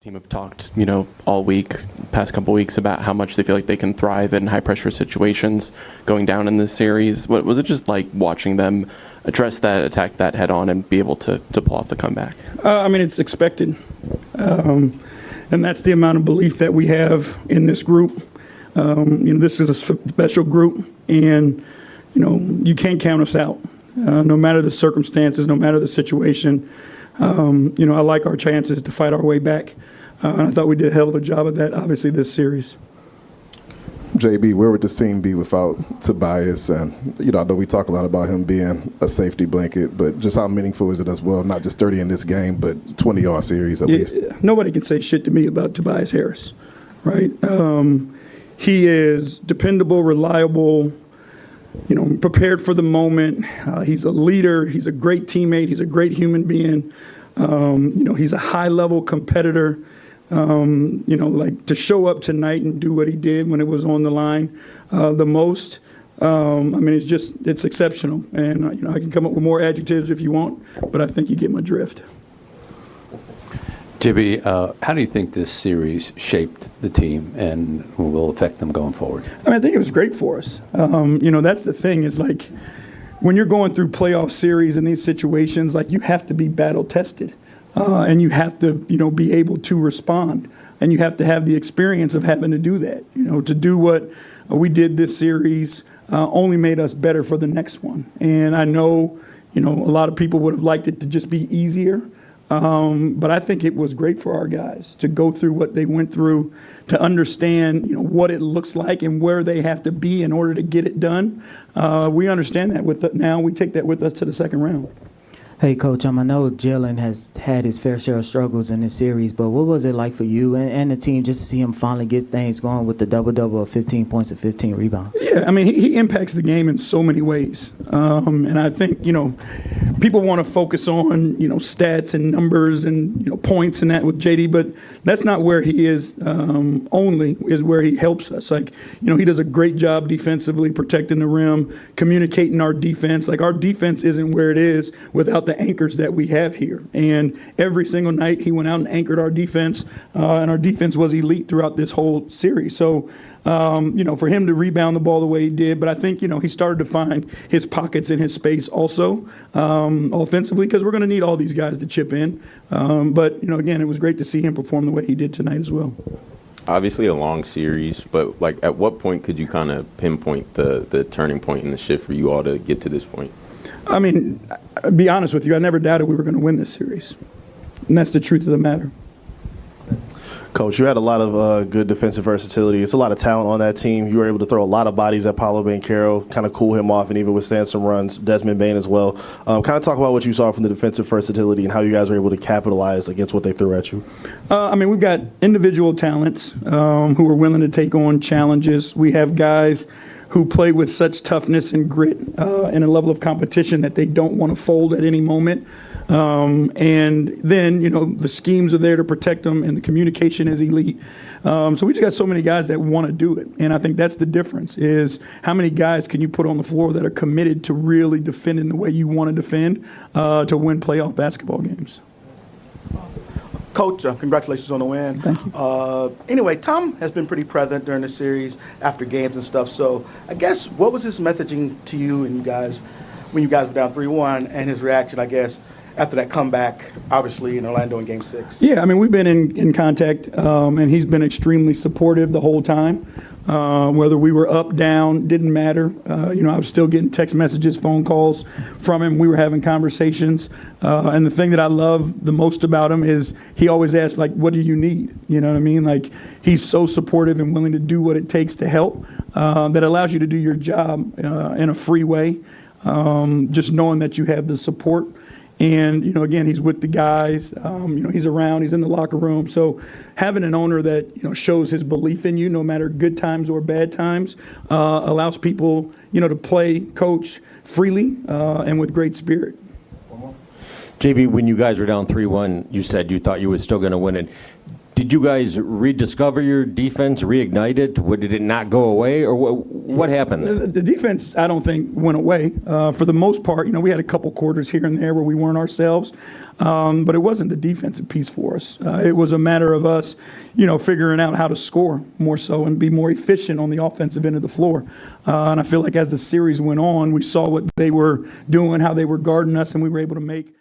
Team have talked, all week, past couple weeks about how much they feel like they can thrive in high pressure situations going down in this series. What was it just like watching them address that, attack that head on, and be able to pull off the comeback? It's expected. And that's the amount of belief that we have in this group. This is a special group, and, you can't count us out. No matter the circumstances, no matter the situation. I like our chances to fight our way back. I thought we did a hell of a job of that, obviously, this series. JB, where would this team be without Tobias? And, I know we talk a lot about him being a safety blanket, but just how meaningful is it as well? Not just 30 in this game, but 20-yard series at least. Nobody can say shit to me about Tobias Harris, right? He is dependable, reliable, prepared for the moment. He's a leader. He's a great teammate. He's a great human being. He's a high-level competitor. To show up tonight and do what he did when it was on the line the most. It's exceptional. And, I can come up with more adjectives if you want, but I think you get my drift. JB, how do you think this series shaped the team and will affect them going forward? I think it was great for us. That's the thing is like when you're going through playoff series in these situations, like you have to be battle tested and you have to, be able to respond, and you have to have the experience of having to do that. To do what we did this series only made us better for the next one. And I know, a lot of people would have liked it to just be easier. But I think it was great for our guys to go through what they went through, to understand, what it looks like and where they have to be in order to get it done. We understand that now. We take that with us to the second round. Hey, Coach, I know Jalen has had his fair share of struggles in this series, but what was it like for you and the team just to see him finally get things going with the double-double of 15 points and 15 rebounds? Yeah, he impacts the game in so many ways. And I think, people want to focus on, stats and numbers and, points and that with JD, but that's not where he is only, is where he helps us. Like, he does a great job defensively, protecting the rim, communicating our defense. Like, our defense isn't where it is without the anchors that we have here. And every single night he went out and anchored our defense, and our defense was elite throughout this whole series. So, for him to rebound the ball the way he did, but I think, he started to find his pockets in his space also offensively, because we're going to need all these guys to chip in. But, again, it was great to see him perform the way he did tonight as well. Obviously a long series, but at what point could you kind of pinpoint the turning point in the shift for you all to get to this point? I'll be honest with you, I never doubted we were going to win this series. And that's the truth of the matter. Coach, you had a lot of good defensive versatility. It's a lot of talent on that team. You were able to throw a lot of bodies at Paolo Banchero, kind of cool him off and even withstand some runs. Desmond Bain as well. Kind of talk about what you saw from the defensive versatility and how you guys were able to capitalize against what they threw at you. We've got individual talents who are willing to take on challenges. We have guys who play with such toughness and grit and a level of competition that they don't want to fold at any moment. And then, the schemes are there to protect them, and the communication is elite. So we just got so many guys that want to do it. And I think that's the difference, is how many guys can you put on the floor that are committed to really defending the way you want to defend to win playoff basketball games. Coach, congratulations on the win. Thank you. Anyway, Tom has been pretty present during the series after games and stuff. So I guess what was his messaging to you and you guys when you guys were down 3-1, and his reaction, I guess, after that comeback, obviously, in Orlando in Game 6? Yeah, we've been in contact, and he's been extremely supportive the whole time. Whether we were up, down, didn't matter. I was still getting text messages, phone calls from him. We were having conversations. And the thing that I love the most about him is he always asks, like, what do you need? You know what I mean? Like, he's so supportive and willing to do what it takes to help that allows you to do your job in a free way, just knowing that you have the support. And, again, he's with the guys, he's around, he's in the locker room. So having an owner that, shows his belief in you, no matter good times or bad times, allows people, to play, coach freely and with great spirit. JB, when you guys were down 3-1, you said you thought you were still going to win it. Did you guys rediscover your defense, reignite it? Did it not go away, or what happened there? The defense, I don't think, went away. For the most part, we had a couple quarters here and there where we weren't ourselves, but it wasn't the defensive piece for us. It was a matter of us, figuring out how to score more so and be more efficient on the offensive end of the floor. And I feel like as the series went on, we saw what they were doing, how they were guarding us, and we were able to make